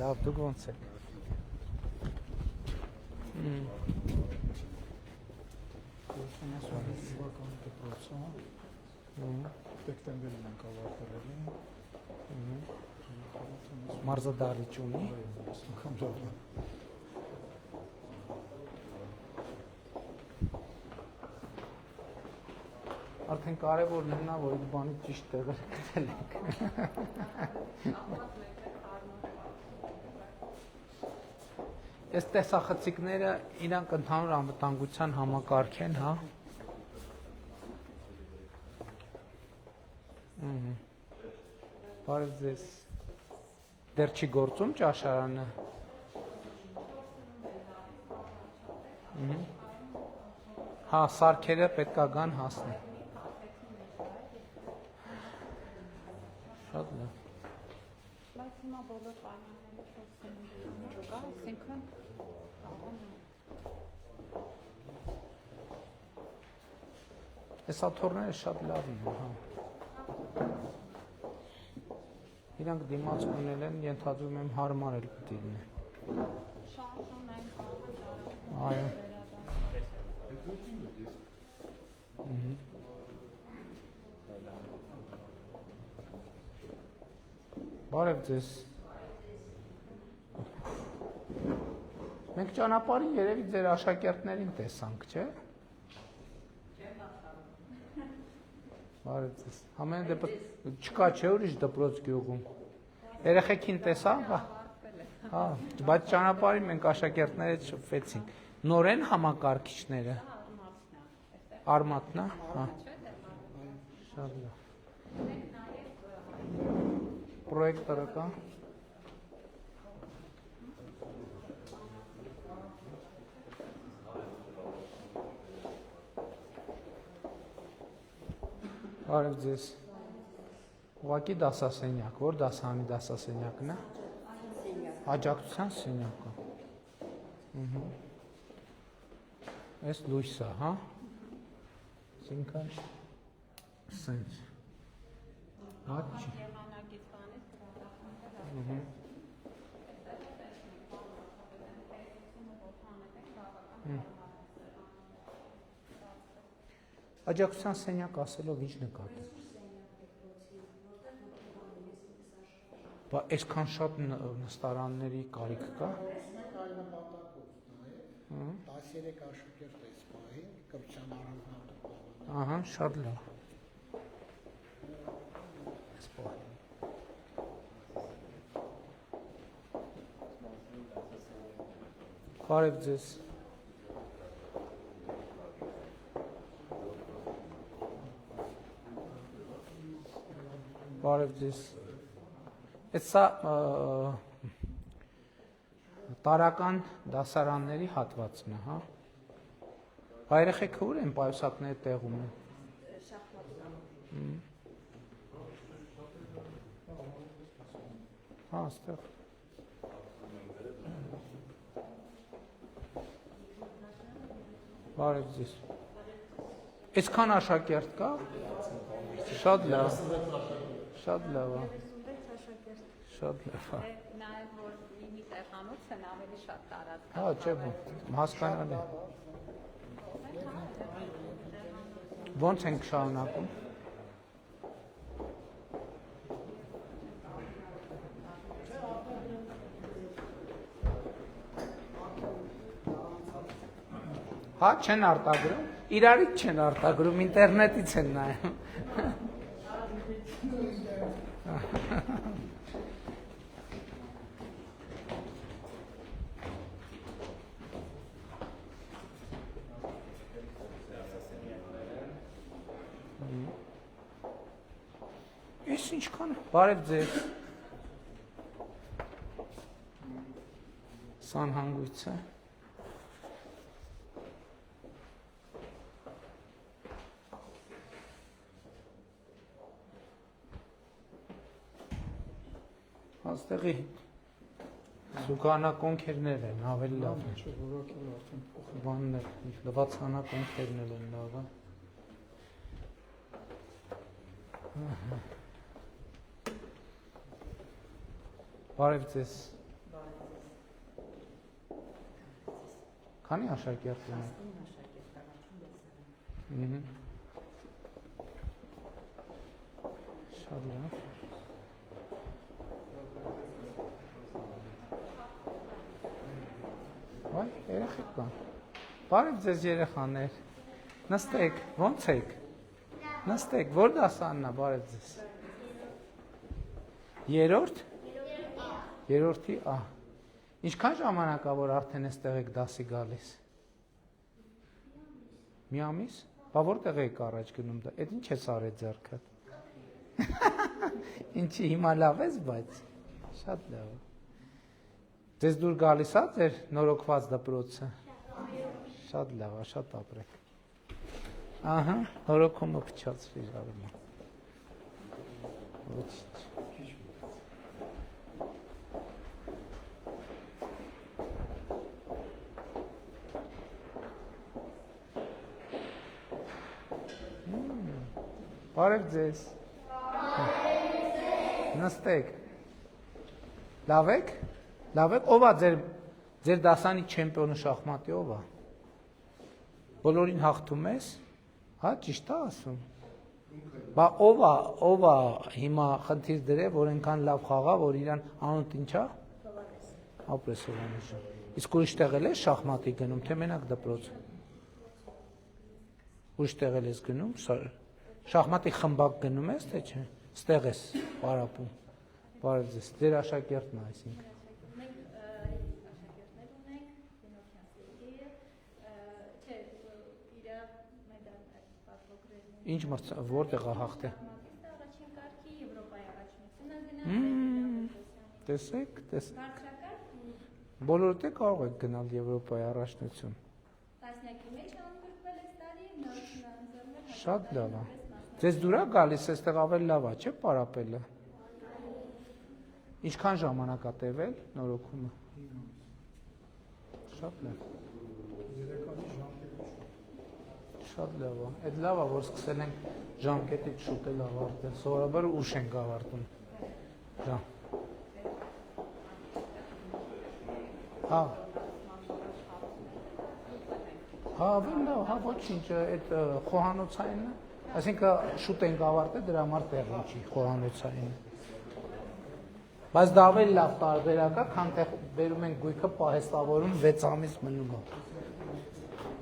Լավ, դուք ոնց եք։ Դեկտեմբերին ենք ավարտել։ Մարզադահլիճ ունի։ Արդեն կարևորն է նա, որ այդ բանի ճիշտ տեղը գտել եք։ Այս տեսախցիկները իրանք ընդհանուր անվտանգության համակարգ են, հա։ Բարև ձեզ։ Դեռ չի գործում ճաշարանը։ Հա, սարքերը պետք է գան հասնի։ Շատ լավ։ Բայց հիմա բոլոր պայմանները փոխվում կա, այսինքն Այս աթոռները շատ լավն են, հա։ Իրանք դիմաց ունել են, ենթադրում եմ հարմար էլ պիտի լինեն։ շարժում են, Այո։ Բարև ձեզ։ Մենք ճանապարհին երևի ձեր աշակերտներին տեսանք, չէ՞։ Բարև ձեզ։ Ամեն դեպքում չկա չէ ուրիշ դպրոց գյուղում։ Երեխեքին տեսանք, հա, բայց ճանապարհին մենք աշակերտներից շփվեցինք։ Նոր են համակարգիչները։ Արմատն է, հա։ Շատ լավ։ Պրոյեկտորը կա։ Բարև ձեզ։ Ուղղակի դասասենյակ, որ դասարանի դասասենյակն է։ Աջակցության սենյակը։ Այս լույսը, հա։ Այսինքն սենց։ Հա չի։ Աջակցության սենյակ ասելով ինչ նկատի։ Բա այսքան շատ նստարանների կարիք կա։ 13 աշակերտ է սպահին, կրթության առանձնատու։ Ահա, շատ լավ։ Բարև ձեզ։ Բարև ձեզ։ Այդ սա տարական դասարանների հատվածն է, հա։ Երեխեքը ուր են պայուսակները տեղում են։ Հա, այստեղ։ Բարև ձեզ։ Այսքան աշակերտ կա։ Շատ լավ։ Շատ լավ է։ Շատ լավ է։ նաև որ մի տեղանոց են ավելի շատ տարածք։ Հա, չէ, հասկանալի։ Ոնց ենք շարունակում։ Հա, չեն արտագրում, իրարից չեն արտագրում, ինտերնետից են նայում։ Ես ինչքան, բարև ձեզ։ Սանհանգույց է։ Աստեղի զուգանակոնքերներ են, ավելի լավ է։ Որակել արդեն փոխել։ Բաններ, լվացանակոնքերն են լավը։ Բարև ձեզ։ Քանի աշակերտ ունեք։ Շատ լավ։ Այ, երեխեք կան։ Բարև ձեզ երեխաներ։ Նստեք, ո՞նց եք։ Նստեք, որ դասանն է, բարև ձեզ։ Երրորդ։ Երրորդի, ինչքան ժամանակ է, որ արդեն այստեղ եք դասի գալիս։ Մի ամիս։ Բա որտեղ եք առաջ գնում դա։ Էդ ինչ ես արել ձեռքդ։ Ինչի հիմա լավ ես, բայց շատ լավ։ Ձեզ դուր գալիս է ձեր նորոգված դպրոցը։ Շատ լավ է, շատ ապրեք։ Ահա, նորոգումը փչացրի արումա։ Ոչինչ։ Բարև ձեզ։ Նստեք։ Լավ եք։ Լավ եք։ Ով է ձեր դասանի չեմպիոնը շախմատի, ով է։ Բոլորին հաղթում ես։ Հա, ճիշտ է ասում։ Բա ով է հիմա խնդիր դրե, որ այնքան լավ խաղա, որ իրան անունդ ինչ է։ Ապրես Հովհաննես։ Իսկ ուրիշ տեղել ես շախմատի գնում, թե մենակ դպրոց։ Ուրիշ տեղել ես գնում, շախմատի խմբակ գնում ես, թե չէ։ Ստեղ ես պարապում։ Բարև ձեզ, ձեր աշակերտն է, այսինքն։ Մենք աշակերտներ ունենք, Ենոքյան Սերգեյը, Ինչ որտեղ է հաղթե։ առաջին կարգի Եվրոպայի առաջնությունը Տեսեք։ Բոլորդ է կարող եք գնալ Եվրոպայի առաջնություն։ տասնյակի մեջ անդրկվել այս տարի, նոր Շատ լավ է։ Ձեզ դուր է գալիս, այստեղ ավելի լավ է, չէ՞ պարապելը։ Ինչքան ժամանակ է տևել նորոգումը։ Շատ լավ։ Շատ լավ է։ Այդ լավ է, որ սկսել ենք ժամկետից շուտել ավարտել։ Սովորաբար ուշ ենք ավարտում։ Հա։ Հա, լավ, հա, ոչինչ, այդ խոհանոցայինն է։ Այսինքն շուտ ենք ավարտել, դրա համար տեղ չի խոհանոցայինը։ Բայց դա ավելի լավ տարբերակ է, քան թե բերում ենք գույքը պահեստավորում 6 ամիս մնում է։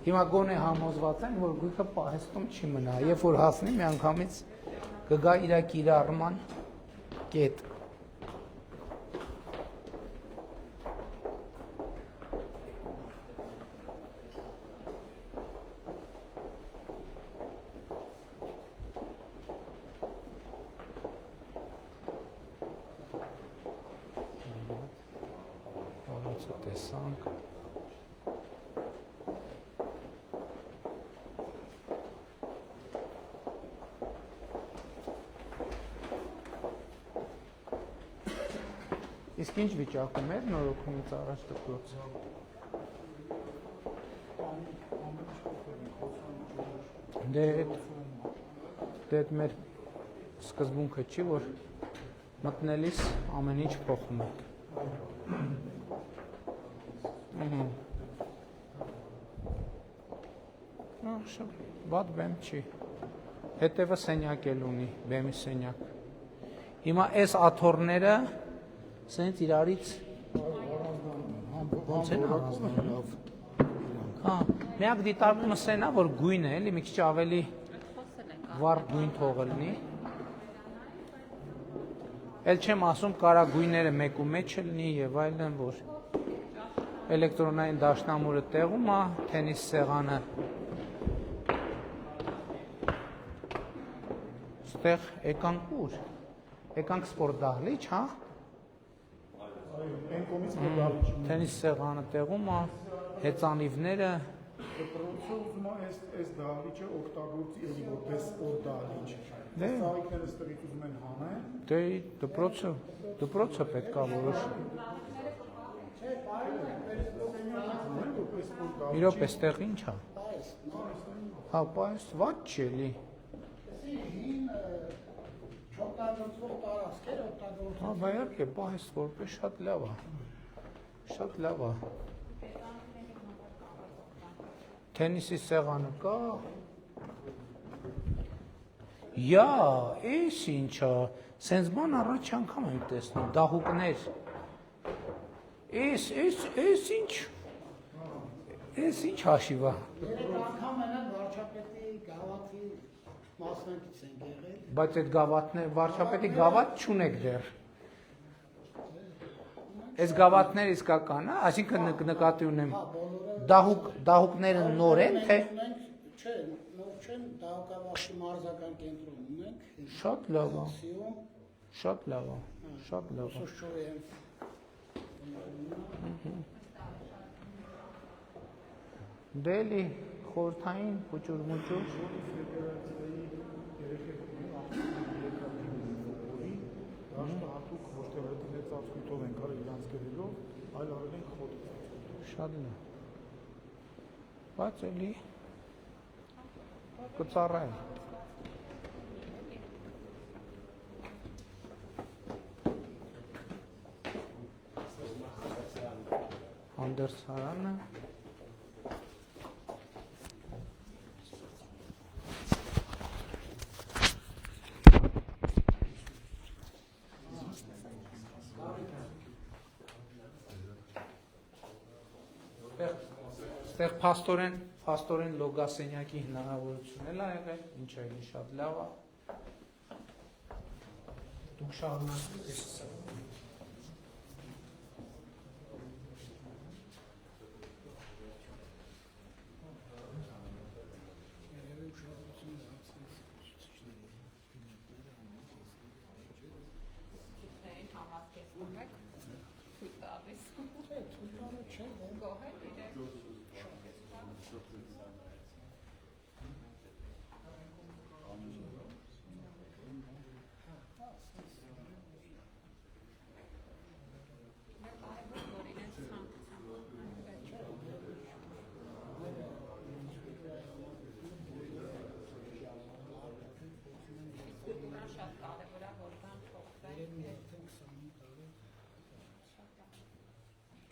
Հիմա գոնե համոզված են, որ գույքը պահեստում չի մնա, երբ որ հասնի միանգամից կգա իր կիրառման կետ։ Տեսանք։ Իսկ ինչ վիճակում էր նորոգումից առաջ դպրոցը։ Դե այդ մեր սկզբունքը չի, որ մտնելիս ամեն ինչ փոխում է։ Բադ բեմ չի։ Հետևը սենյակ էլ ունի, բեմի սենյակ։ Հիմա այս աթոռները սենց իրարից ոնց են առանձնանում։ Հա, միակ դիտարկումը սեն է, որ գույն է, էլի մի քիչ ավելի վառ գույն թողել լինի։ Էլ չեմ ասում, կարա գույները մեկու մեջ լինի եւ այլն, որ էլեկտրոնային դաշնամուրը տեղում է, թենիս սեղանը ստեղ եկանք ուր։ Եկանք սպորտ դահլիճ, հա։ Այն կողմից դալիճ։ Տենիս սեղանը տեղում է, հեծանիվները, Դպրոցը ուզում է այս դալիճը օգտագործի էլի որպես օր դալիճ։ Դե։ Ծաղիկները ստերից ուզում են հանեն։ դե դպրոցը պետք է որոշի։ Մի րոպե, ստեղ ինչ է։ Հա, պայս ված չի էլի։ Չօգտագործվող տարածքեր օգտագործվում Հա, բա իհարկե, պայս որպես շատ լավ է։ Շատ լավ է։ Թենիսի սեղանը կա։ Յա, էս ինչա, սենց բան առաջ անգամ եմ տեսնում, դահուկներ։ Էս ինչ։ Էս ինչ հաշիվ է։ Երեք անգամ են վարչապետի գավաթի մասնակից են եղել։ Բայց այդ գավաթներ, վարչապետի գավաթ չունեք դեռ։ Այս գավաթները իսկական է, այսինքն նկատի ունեմ, դահուկները նոր են, թե։ Չէ, նոր չեն, դահուկավախշի մարզական կենտրոն ունենք։ Շատ լավ է, Սիում, շատ լավ է, շատ լավ է։ Սուշչովի են։ Դե էլի խորհրդային փուճուր-մուճուր։ Հատուկ ոչ թե վերդիներ ծածկույթով են կարել իրանց գրելով, այլ արել են խոտ։ Շատ լավ։ Բայց էլի կծառայ։ Հանդերսարանը։ Ստեղ փաստորեն լոգասենյակի հնարավորություն էլ ա եղել, ինչը էլի շատ լավ է։ Դուք շարունակեք էս։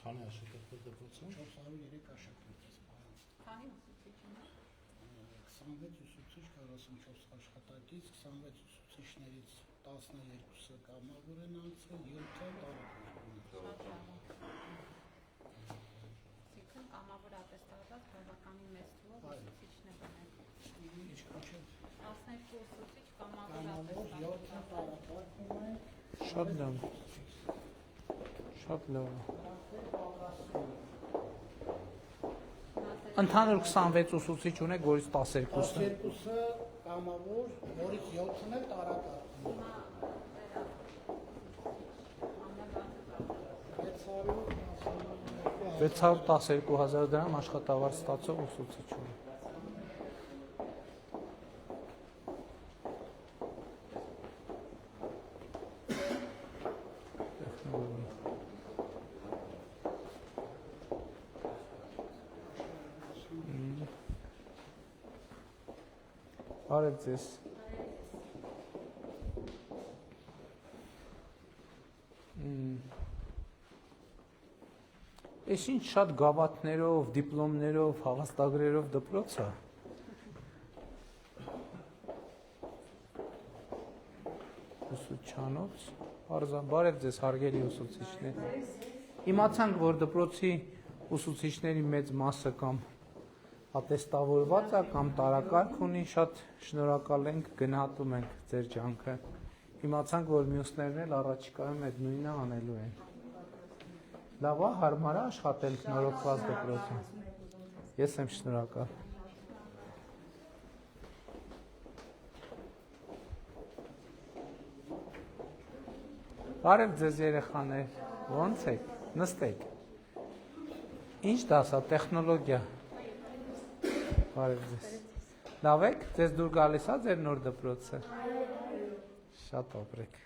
Քանի աշակերտ դպրոցում 403 աշակերտ է սպառել։ Քանի ուսուցիչներ։ 26 ուսուցիչ, 44 աշխատակից, 26 ուսուցիչներից 12-ը կամավոր են անցել, 7-ը տարածքում։ Այսինքն կամավոր ատեստատված բավականին մեծ թվով ուսուցիչներ ունեն։ 12 ուսուցիչ կամավոր Կամավոր 7-ը ատեստատված։ տարածքում են։ շատ լավ։ Շատ լավ։ Ընդհանուր 26 ուսուցիչ ունեք, որից 12-ը 12-ը կամավոր, որից 7-ն էլ տարածքում։ 612,000 դրամ աշխատավարձ ստացող ուսուցիչ ունի։ Բարև ձեզ։ Էս ինչ շատ գավաթներով, դիպլոմներով, հավաստագրերով դպրոց է։ Ուսուցչանոց, բարև ձեզ հարգելի ուսուցիչներ։ Իմացանք, որ դպրոցի ուսուցիչների մեծ մասը կամ ատեստավորված է կամ տարակարգ ունի, շատ շնորհակալ ենք, գնահատում ենք ձեր ջանքը։ Իմացանք, որ մյուսներն էլ առաջիկայում այդ նույնը անելու են։ Լավ է, հարմար է աշխատել նորոգված դպրոցում։ Ես եմ շնորհակալ։ Բարև ձեզ երեխաներ, ո՞նց եք, նստեք, ինչ դասա, տեխնոլոգիա, բարև ձեզ, լավ եք, ձեզ դուր գալիս ա ձեր նոր դպրոցը, շատ ապրեք,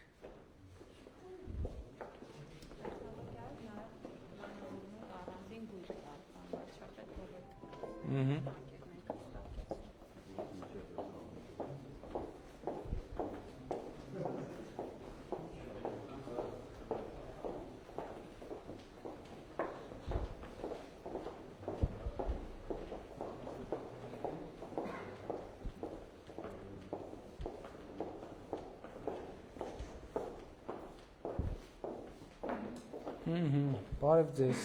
բարև ձեզ,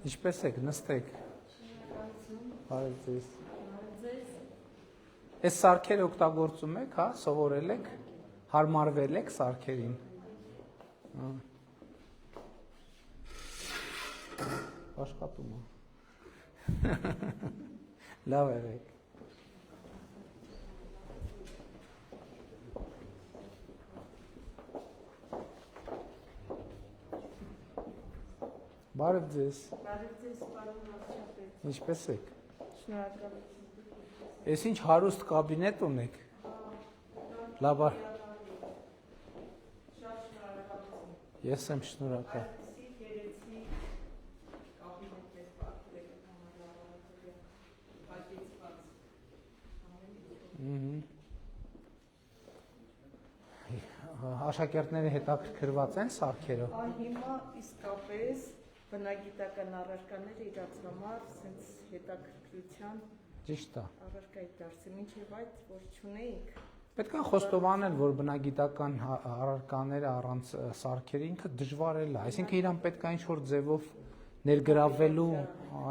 ինչպես եք, նստեք, բարև ձեզ, ես սարքեր օգտագործում եք, հա, սովորել եք, հարմարվել եք սարքերին, աշխատում է, լավ եղեք, բարև ձեզ, ինչպես եք, ես ինչ հարուստ կաբինետ ունեք, լաբար, ես եմ շնորհակալ, աշակերտները հետաքրքրված են սարքերով, հիմա իսկապես բնագիտական առարկաները իրաց համար սենց հետաքրքրության ճիշտ է, առարկայի դարձել, մինչև այդ որ չունեինք։ պետք է խոստովանել, որ բնագիտական առարկաները առանց սարքերի ինքը դժվար է, այսինքն իրան պետք է ինչ-որ ձևով ներգրավելու,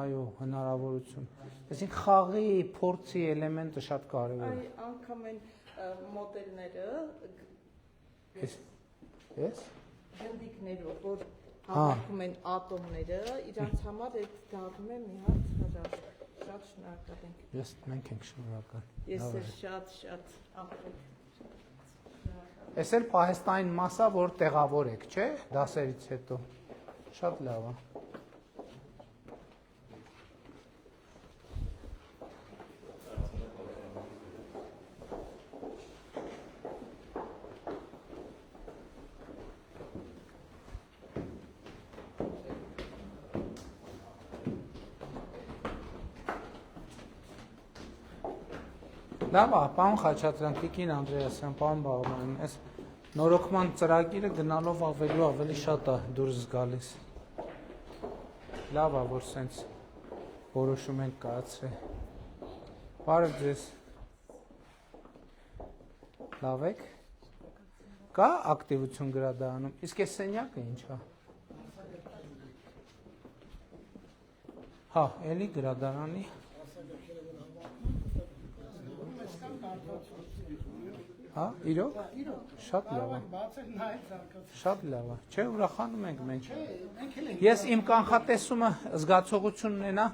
այո, հնարավորություն, այսինքն խաղի, փորձի էլեմենտը շատ կարևոր է։ Անգամ են մոդելները, Ես? գնդիկներով, որ հավաքում են ատոմները, իրանց համար այդ դառնում է մի հատ հրաշք, շատ շնորհակալ ենք։ Մենք ենք շնորհակալ։ Ես էլ շատ ապրեք։ Ես էլ պահեստային մասա, որ տեղավոր եք, չէ, դասերից հետո, շատ լավ է։ Լավ է, պարոն Խաչատրյան, Տիկին Անդրեասյան, պարոն Բաղդանյան, այս նորոգման ծրագիրը գնալով ավելի շատ է դուրս գալիս։ Լավ է, որ սենց որոշում ենք կայացրել։ Բարև ձեզ։ Լավ եք։ Կա ակտիվություն գրադարանում, իսկ այս սենյակը ինչ է։ Հա, էլի գրադարանի։ Հա, իրոք, շատ լավ է, շատ լավ է, չէ, ուրախանում ենք մենք, ես իմ կանխատեսումը զգացողություն ունենա,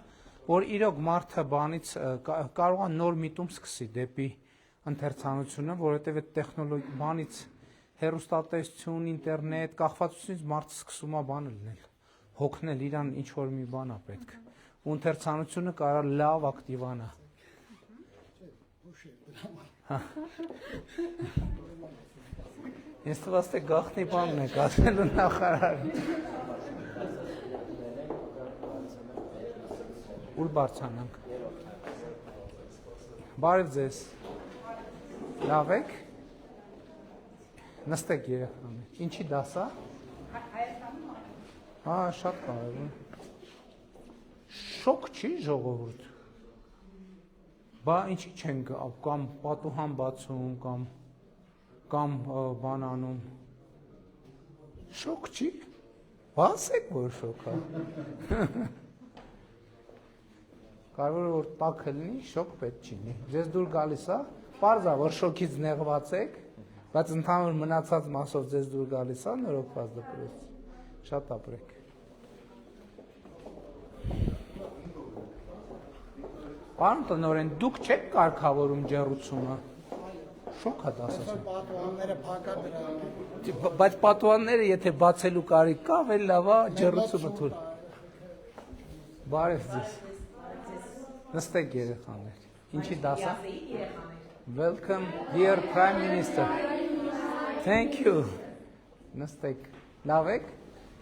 որ իրոք մարդը բանից կարող է նոր միտում սկսի դեպի ընթերցանությունը, որովհետև այդ տեխնոլոգի բանից հեռուստատեսություն, ինտերնետ, կախվածությունից մարդը սկսում է բանը լինել, հոգնել իրան ինչ-որ մի բան է պետք, ու ընթերցանությունը կարող լավ ակտիվանա։ Ես թվաց թե գաղտնի բանն եք ասելու նախարարը։ Ուր բարձրանանք։ Բարև ձեզ։ Լավ եք։ Նստեք երեխաներ։ Ինչի դաս է։ Հա, շատ կարևոր։ Շոկ չի ժողովուրդ։ Բա ինչի չեն կամ պատուհան բացում, կամ բան անում, շոկ չի, բասեք որ շոկ է, կարևոր որ տաքը լինի, շոկ պետք չինի, ձեզ դուր գալիս է, պարզ է, որ շոկից նեղված եք, բայց ընդհանուր մնացած մասով ձեզ դուր գալիս է, նորոգված դպրոց, շատ ապրեք։ Պարոն տնօրեն, դուք չեք կարգավորում ջեռուցումը։ Շոկ է դասը։ Պատուհանները փակա դրա։ Բայց պատուհանները եթե բացելու կարիք կա, ավելի լավ է ջեռուցումը թույլ։ Բարև ձեզ։ Նստեք երեխաներ։ Ինչի դաս է։ Welcome dear Prime Minister. Thank you. Նստեք։ Լավ եք։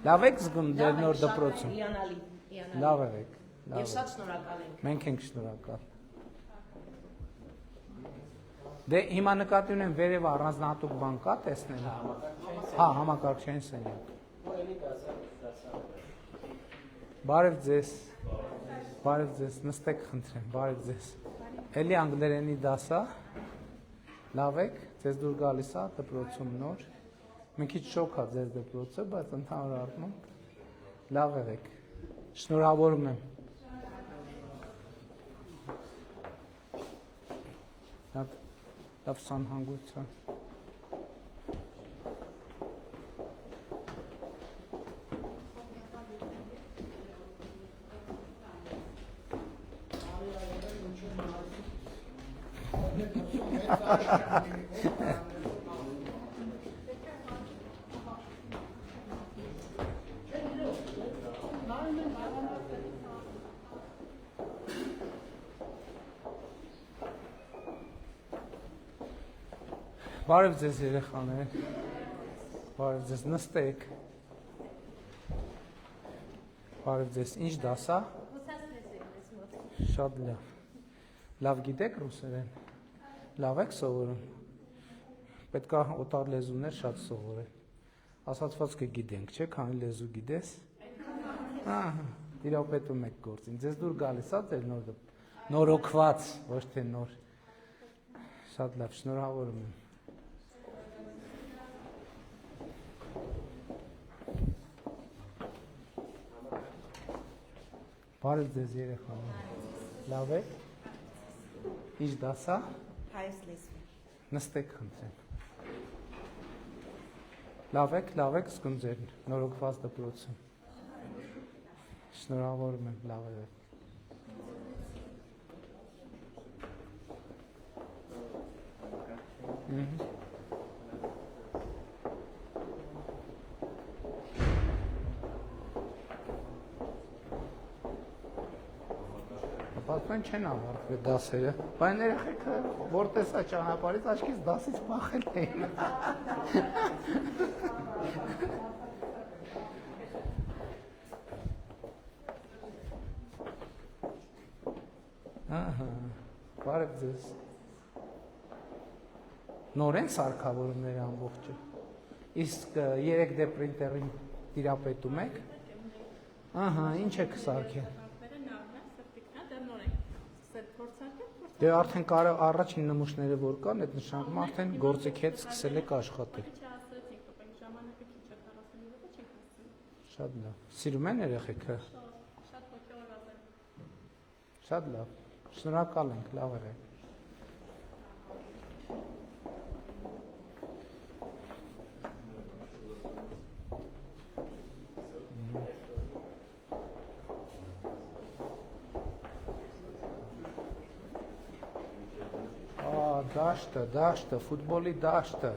Լավ եք զգում ձեր նոր դպրոցում։ Իանալի։ Լավ եք։ Եվ շատ շնորհակալ ենք։ Մենք ենք շնորհակալ։ Դե հիմա նկատի ունեմ վերև առանձնահատուկ բան կա տեսնել։ Հա, համակարգչային սենյակ։ Բարև ձեզ։ Բարև ձեզ, նստեք խնդրեմ, բարև ձեզ։ Էլի անգլերենի դաս է։ Լավ եք, ձեզ դուր գալիս է դպրոցում նոր։ Մի քիչ շոկ է ձեր դպրոցը, բայց ընդհանուր առմամբ լավ եք։ Շնորհավորում եմ։ Լավ սանհանգույցը։ Բարև ձեզ երեխաներ, բարև ձեզ, նստեք, բարև ձեզ, ինչ դաս է, շատ լավ, լավ գիտեք ռուսերեն, լավ եք սովորում, պետք է օտար լեզուներ շատ սովորեն, ասացված կգիտենք, չէ, քանի լեզու գիտես, տիրապետում եք գործին, ձեզ դուր գալիս է ձեր նորոգված, ոչ թե նոր, շատ լավ, շնորհավորում եմ։ Բարև ձեզ երեխաներ։ Լավ եք։ Ինչ դաս է։ Հայոց լեզու։ Նստեք խնդրեմ։ Լավ եք, զգում ձեր նորոգված դպրոցում։ Շնորհավորում եմ, լավ եք։ Պատմեն չեն ավարտվել դասերը, բայց երեխեքը որ տեսա ճանապարհից աչքից դասից փախել էին։ Ահա, բարև ձեզ։ Նոր են սարքավորումները ամբողջը։ Իսկ 3D պրինտերին տիրապետում եք։ Ահա, ինչ եք սարքել։ Դե արդեն առաջին նմուշները որ կան, այդ նշանակում արդեն գործիք հետ սկսել եք աշխատել։ Շատ լավ։ Սիրում են երեխեքը։ Շատ լավ։ Շնորհակալ ենք, լավ եղեք։ Դաշտը, ֆուտբոլի դաշտը։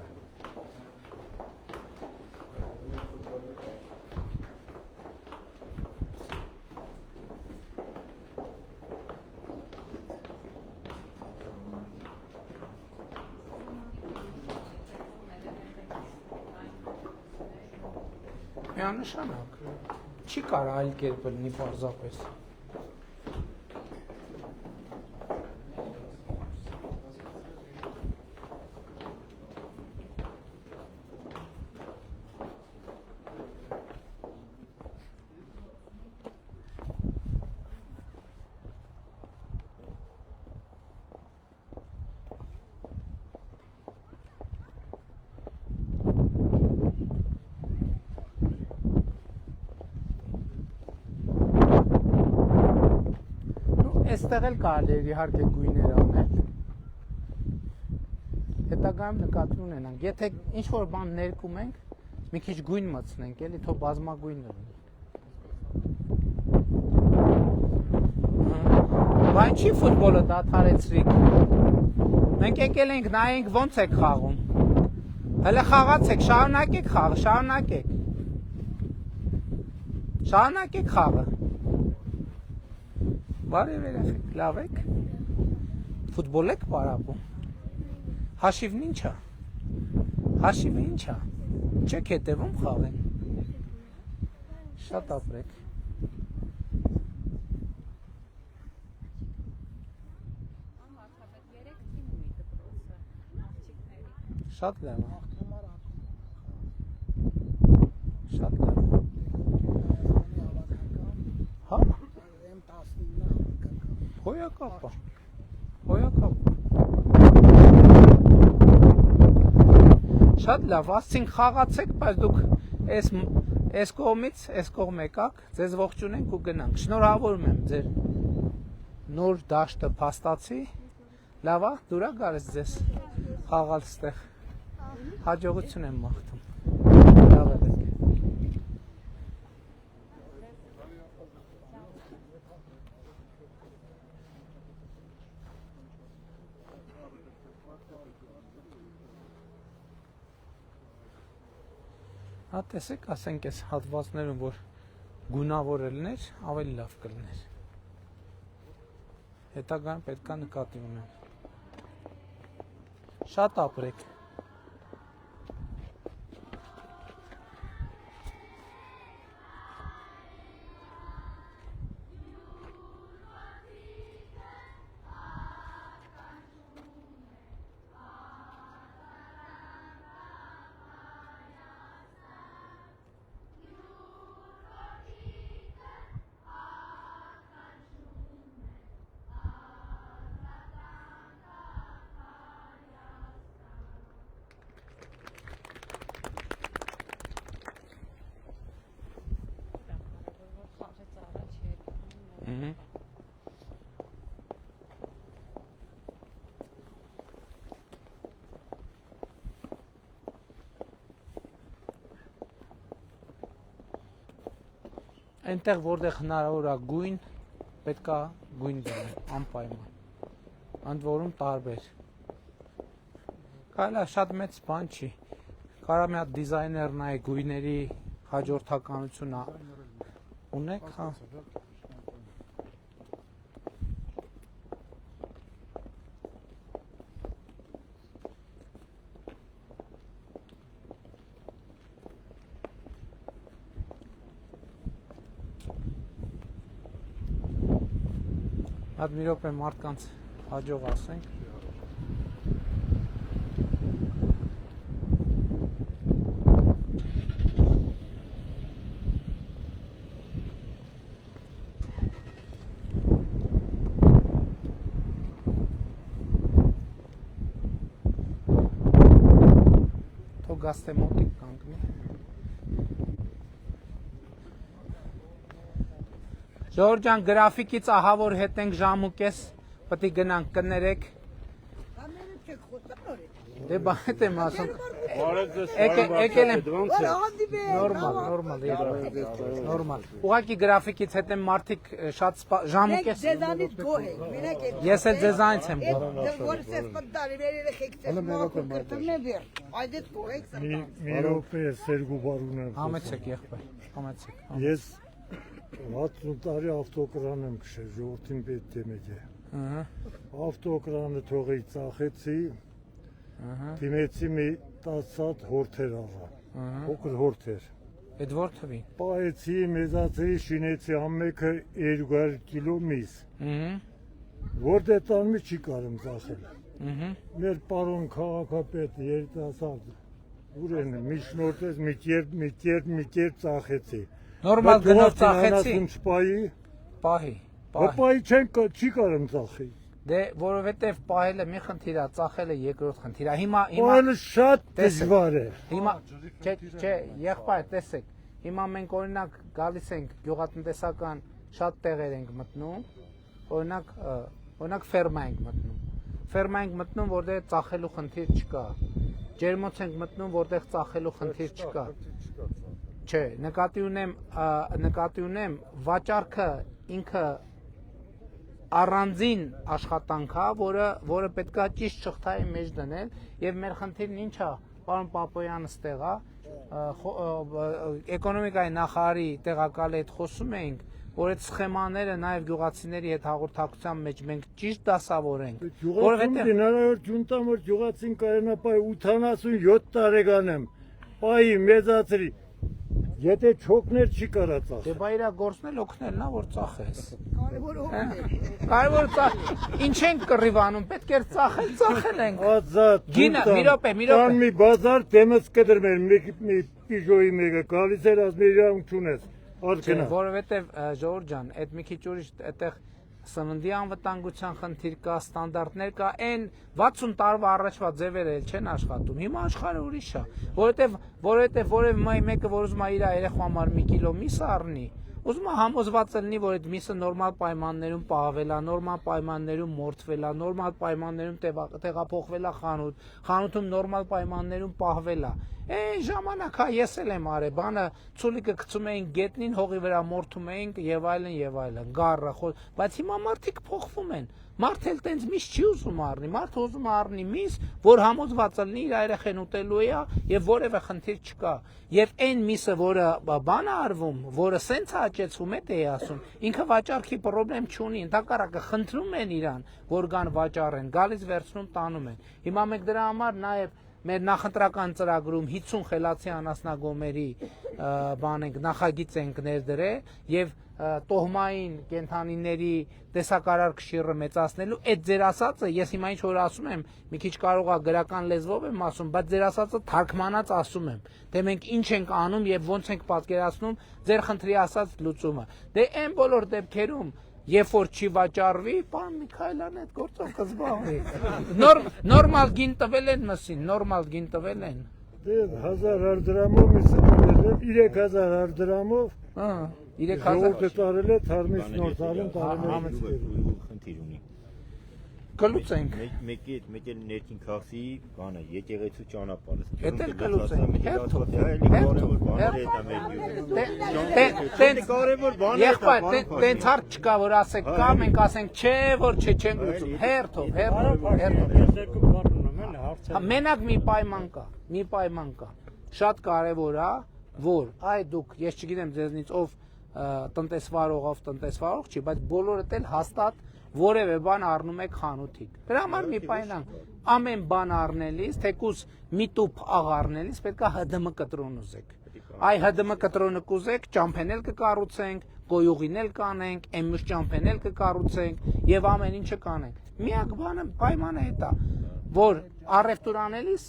Միանշանակ, չի կարող այլ կերպ լինի պարզապես։ Այստեղ էլ կարելի է իհարկե գույներ անել։ Հետագայում նկատի ունենանք, եթե ինչ-որ բան ներկում ենք, մի քիչ գույն մտցնենք, էլի թող բազմագույն լինի։ Բայց չի ֆուտբոլը դադարեցրիք։ Մենք եկել ենք նայենք ոնց եք խաղում։ Հələ խաղացեք, շարունակեք խաղը, շարունակեք։ Շարունակեք խաղը։ Բարև երեխեք, լավ եք։ Ֆուտբոլ եք պարապում։ Հաշիվն ի՞նչ է։ Հաշիվը ի՞նչ է։ Չեք հետևում խաղին։ Շատ ապրեք։ Ամառթափետ 3 թիմ ունի դպրոցը, աղջիկների։ Շատ լավ է։ Ախտումար Շատ լավ։ Հա, M19-ը հավաքական։ հոյակապ է։ Հոյակապ։ Շատ լավ, ասցինք խաղացեք, բայց դուք այս կողմից, այս կողմ եկաք, ձեզ ողջունենք ու գնանք։ Շնորհավորում եմ ձեր նոր դաշտը փաստացի։ Լավ է, դուրա գալիս ձեզ խաղալ ստեղ։ Հաջողություն եմ մաղթում։ Լավ եք։ Հա տեսեք, ասենք այս հատվածներում, որ գունավոր ելներ, ավելի լավ կլներ։ Հետագան պետք է նկատի ունեմ։ Շատ ապրեք։ Խաղեց առաջ հետ։ Այնտեղ, որտեղ հնարավոր է գույն, պետք է գույն դնել, անպայման։ Ընդ որում տարբեր։ Կարելի է շատ մեծ բան չի։ Կարա մի հատ դիզայներ նայ գույների հաջորդականությունը ունեք, հա։ Հատ մի րոպե մարդկանց հաջող ասենք։ Թող գաստե մոտիկ կանգնի։ Ժողովուրդ ջան, գրաֆիկից ահա որ հետ ենք ժամ ու կես, պետք է գնանք կներեք։ Դե բան հետ եմ ասում։ Եկել եմ։ Նորմալ։ Ուղղակի գրաֆիկից հետ եմ մարդիկ շատ ժամ ու կես։ Ձեզանից գոհ ենք, մենակ եք։ Ես էլ ձեզանից եմ գոհ։ Որ ես պատտարի վերել եք ցես մաքուր կրտմն վեր։ Այդ գոհ եք։ Մի րոպե սերգու բարունը։ Համեցեք եղբայր, համեցեք։ Ես 60 տարի ավտոկրան եմ քշել, ժողովրդին պետք է մեջը։ Ահա։ Ավտոկրանը թողի ծախեցի, դիմեցի մի 10 հատ հորթեր աղա, փոքր հորթեր։ Այդ որ թվի։ Պահեցի, մեզացի, շինեցի ամենքը 200 կիլո միս։ Որտե տանմի չի կարում ծախել։ Մեր պարոն քաղաքապետ երիտասարդ ուրեն մի շնորհտես մի կերպ ծախեցի։ Նորմալ գնով ծախեցի։ Պահի։ Պահի չի կարում ծախի։ Դե որովհետև պահելը մի խնդիր է, ծախելը երկրորդ խնդիր է։ Հիմա Պահելը շատ դժվար է։ Հիմա չէ, եղբայր, տեսեք։ Հիմա մենք օրինակ գալիս ենք գյուղատնտեսական շատ տեղեր ենք մտնում, օրինակ ֆերմա ենք մտնում։ Ֆերմա ենք մտնում, որտեղ ծախելու խնդիր չկա։ Ջերմոց ենք մտնում, որտեղ ծախելու խնդիր չկա։ Չէ, նկատի ունեմ վաճառքը ինքը առանձին աշխատանք է, որը պետք է ճիշտ շղթայի մեջ դնել եւ մեր խնդիրն ինչ է, պարոն Պապոյանը ստեղ է, էկոնոմիկայի նախարարի տեղակալի հետ խոսում էինք, որ այդ սխեմաները նաև գյուղացիների հետ հաղորդակցության մեջ մենք ճիշտ դասավորենք, որովհետեւ հնարավոր ջունտամ որ գյուղացին կարենապայ 87 տարեկան եմ, պայի մեծացրի, եթե չոքներ չի կարա ծախ։ Դե բա իրա գործնել օգնելն է, որ ծախես։ Կարևոր օգնել։ Կարևոր ինչ ենք կռիվանում, պետք է ծախել ենք։ Ազատ։ Գինը, մի րոպե։ Կան մի բազար դեմս կդրմեր մի պիժոյի մեկը, գալիս էր ասում իրավունք չունես։ Որովհետև Ժողովուրդ ջան, այդ մի քիչ ուրիշ այդտեղ սննդի անվտանգության խնդիր կա, ստանդարտներ կա, այն 60 տարվա առաջվա ձևերը էլ չեն աշխատում։ Հիմա աշխարհը ուրիշ է, որովհետև որևէ մեկը որ ուզում է իր երեխու համար մի կիլո միս առնի, ուզում է համոզված լինի, որ այդ միսը նորմալ պայմաններում պահվել է, նորմալ պայմաններում մորթվել է, նորմալ պայմաններում տեղափոխվել է խանութ, խանութում նորմալ պայմաններում պահվել է։ Այն ժամանակ ես էլ եմ արել, բանը ցուլիկը գցում էինք գետնին, հողի վրա մորթում էինք եւ այլն, գառը, բայց հիմա մարդիկ փոխվում են։ Մարդը էլ տենց միս չի ուզում առնի, մարդը ուզում է առնի միս, որ համոզված լինի իր երեխեն ուտելու է եւ որևէ խնդիր չկա։ Եվ այն միսը, որը բան է արվում, որը սենց հաճեցվում է ասում, ինքը վաճառքի խնդրեմ չունի, ընդհակառակը խնդրում են իրան, որ գան վաճառեն, գալիս վերցնում տանում են։ Հիմա մենք դրա համար նաեւ մեր նախընտրական ծրագրում 50 խելացի անասնագոմերի նախագիծ ենք ներդրել եւ տոհմային կենթանիների տեսակարար կշիռը մեծացնելու այդ ձեր ասածը ես հիմա ինչ որ ասում եմ մի քիչ կարող է գրական լեզվով եմ ասում բայց ձեր ասածը թարգմանած ասում եմ թե մենք ինչ ենք անում եւ ոնց ենք պատկերացնում ձեր խնդրի ասած լուծումը դե այն բոլոր դեպքերում Երբ որ չի վաճառվի, պարոն Միքայելյանը այդ գործով կզբաղվի։ Նորմալ գին տվել են մսին, նորմալ գին տվել են։ Դե 1000 դրամով միսը տվել են, 3000 դրամով։ 3000 ժողովուրդը տարել է, թարմից նոր տարին խնդիր ունի։ Կլուծենք։ Մեկի ներքին քաղցի բանը, եկեղեցու ճանապարհը։ Էդ էլ կլուծենք։ Կարևոր բան է։ Եղբայր, տենց հարց չկա, որ ասեք կա, մենք ասենք չէ, որ չենք լուծում։ Հերթով։ Մենակ մի պայման կա։ Շատ կարևոր է, որ այ դուք, ես չգիտեմ ձեզնից ով տնտեսվարող չի, բայց բոլորդ էլ հաստատ որևէ բան առնում եք խանութից։ Դրա համար մի պայման, ամեն բան առնելիս, թեկուզ մի տուփ աղ առնելիս պետք է ՀԴՄ կտրոն ուզեք։ Այ ՀԴՄ կտրոնը կուզեք, ճամփեն էլ կկառուցենք, գոյուղին էլ կանենք, էմյուս ճամփեն էլ կկառուցենք եւ ամեն ինչը կանենք։ Միակ բանը պայմանը է դա, որ առևտուր անելիս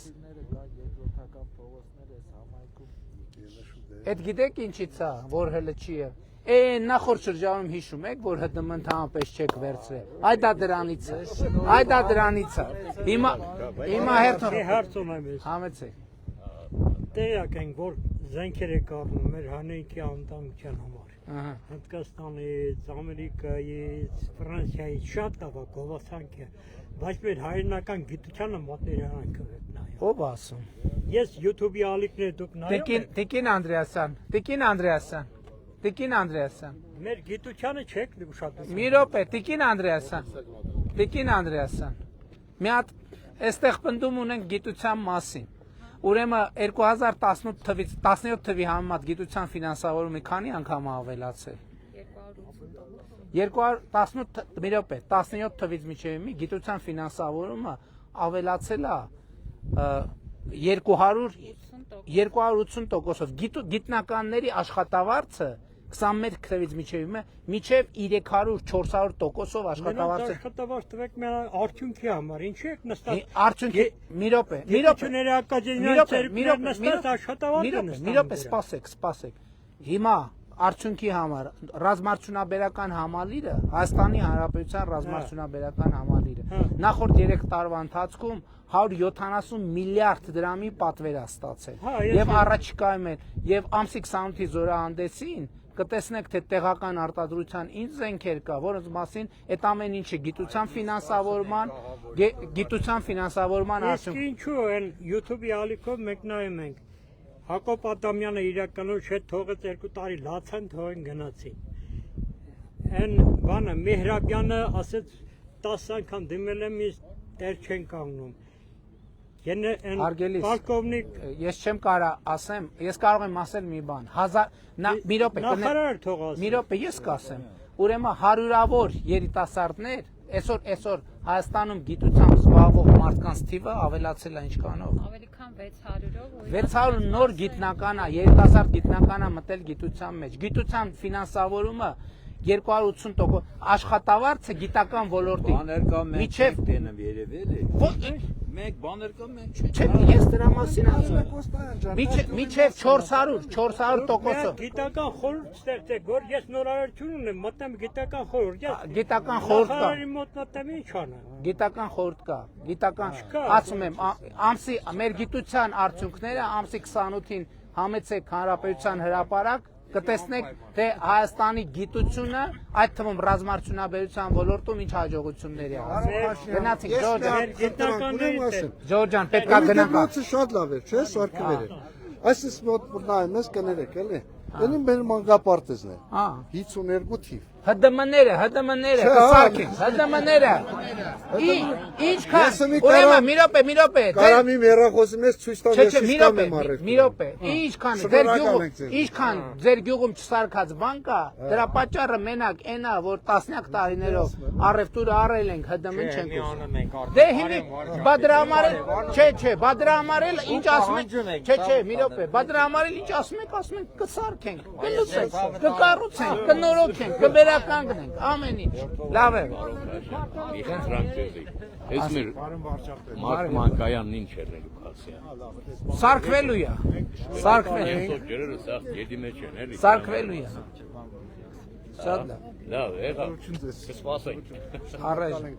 Այդ գիտեք ինչից է, որ հələ չի է։ Նախորդ շրջանում հիշում եք, որ ՀԴՄ ընդհանրապես չեք վերցրել։ Այ դա դրանից է։ Հիմա հարց ունեմ ես։ Համեցեք։ Տեղյակ ենք, որ զենքեր եք առնում մեր հանրիկի անվտանգության համար։ Հնդկաստանից, Ամերիկայից, Ֆրանսիայից շատ տավա գովասանք է, բայց մեր հայրենական գիտությանը մատերիալանք է նայում։ Ով ասում։ Ես YouTube-ի ալիքներ դուք նայում եք։ Տիկին Անդրեասյան։ Մեր գիտությանը չեք ուշադրում։ Մի րոպե, Տիկին Անդրեասյան։ Մի հատ այստեղ պնդում ունենք գիտության մասին։ Ուրեմն 2018 թվից 17 թվի համեմատ գիտության ֆինանսավորումը քանի անգամ ավելացել։ 218 մի րոպե, 17 թվից մինչև մի գիտության ֆինանսավորումը ավելացել է 280%-ով։ Գիտնականների աշխատավարձը 21 թվից մինչև 300-400%-ով աշխատավարձ է։ Աշխատավարձ տվեք մեր արդյունքի համար, ինչու եք նստած։ Արդյունքի մի րոպե։ Մի րոպե, սպասեք։ Հիմա արդյունքի համար ռազմարդյունաբերական համալիրը, Հայաստանի Հանրապետության ռազմարդյունաբերական համալիրը նախորդ 3 տարվա ընթացքում 170 միլիարդ դրամի պատվեր է ստացել։ Եվ առաջիկայում էլ եւ ամսի 28-ի զորահանդեսին կտեսնեք թե տեղական արտադրության ինչ զենքեր կա, որոնց մասին այդ ամեն ինչը գիտության ֆինանսավորման արդյունք։ Իսկ ինչու են YouTube-ի ալիքով մենք նայում ենք Հակոբ Ադամյանը իր կնոջ հետ թողեց 2 տարի լացան թողեն գնացին։ Այն բանը Մեհրաբյանը ասեց 10 անգամ դիմել եմ ինձ դեր չեն կանգնում։ Ենը այն Հարգելիս, պոլկովնիկ ես չեմ կարա ասեմ, ես կարող եմ ասել մի բան։ Մի րոպե, նախարար թող ասի։ մի րոպե ես կասեմ։ Ուրեմն հարյուրավոր երիտասարդներ այսօր Հայաստանում գիտությամբ զբաղվող մարդկանց թիվը ավելացել է ինչքանով։ Ավելի քան 600-ով ու 600 նոր գիտնական է, երիտասարդ գիտնական է մտել գիտության մեջ։ Գիտության ֆինանսավորումը 280% աշխատավարձը գիտական ոլորտի։ Բաներ կա մենք Միջև տենեմ երևել է։ Մենք բաներ կա մենք չենք։ Չէ, ես դրա մասին ասում եմ։ Միջև 400%-ով։ Գիտական խորհուրդ ստեղծեք, որ ես նորարարություն ունեմ, մտեմ գիտական խորհուրդ։ Ես Գիտական խորհուրդ կա։ նախարարի մոտ մտեմ ինչ անեմ։ Գիտական խորհուրդ կա, գիտական, ասում եմ, ամսի մեր գիտության արդյունքները ամսի 28-ին համեցեք հանրապետության հրապարակ, կտեսնեք, թե Հայաստանի գիտությունը, այդ թվում ռազմարտունաբերության ոլորտում ինչ հաջողություններ է հասել։ Գնացինք, Ջորջ ջան, պետք է գնանք։ Շատ լավ է, չէ՞, սարքվերը։ Այսպես մոտ նայում ես կներեք, էլի։ Դենին մեր մանկապարտեզն է։ 52 թիվ։ ՀԴՄ-ները, կսարքեն, ՀԴՄ-ները։ Ինչքան, ուրեմն մի րոպե։ Կարամի մերախոսի մեջ ցույց տամ ես իշխան եմ առել։ Մի րոպե, ինչքան ձեր գյուղում չսարքած բան կա, դրա պատճառը մենակ այնա, որ տասնյակ տարիներով առևտուրը առել ենք, ՀԴՄ-ն չենք ուզում։ Դե հիմի բադրամարել, չէ, բադրամարել ինչ ասում եք, չէ, մի րոպե, բադրամարել ինչ ասում եք, կսարքենք, կլուծենք, կկառուցենք, կնորոգենք, կվերականգնենք, ամեն ինչ։ Լավ է։ Մի խնդրանք ձեզի։ Այս մեր մանկայանն ինչ էր Լուկասյան։ Սարքվելու է։ Այսօր ջրերը սա գետի մեջ են էլի։ Սարքվելու է։ Շատ լավ։ Լավ, եղավ։ Կսպասենք։ Առայժմ։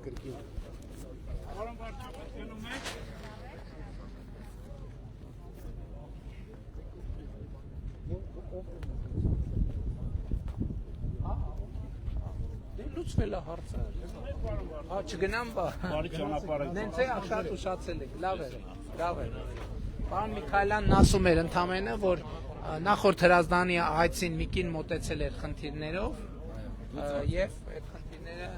Լուծվել է հարցը։ Չգնամ բա։ Բարի ճանապարհ եք։ Նենց է շատ ուշացել եք, լավ է։ Պարոն Միքայելյանն ասում էր ընդամենը, որ նախորդ հրազդանի այցին մի կին մոտեցել էր խնդիրներով եւ այդ խնդիրները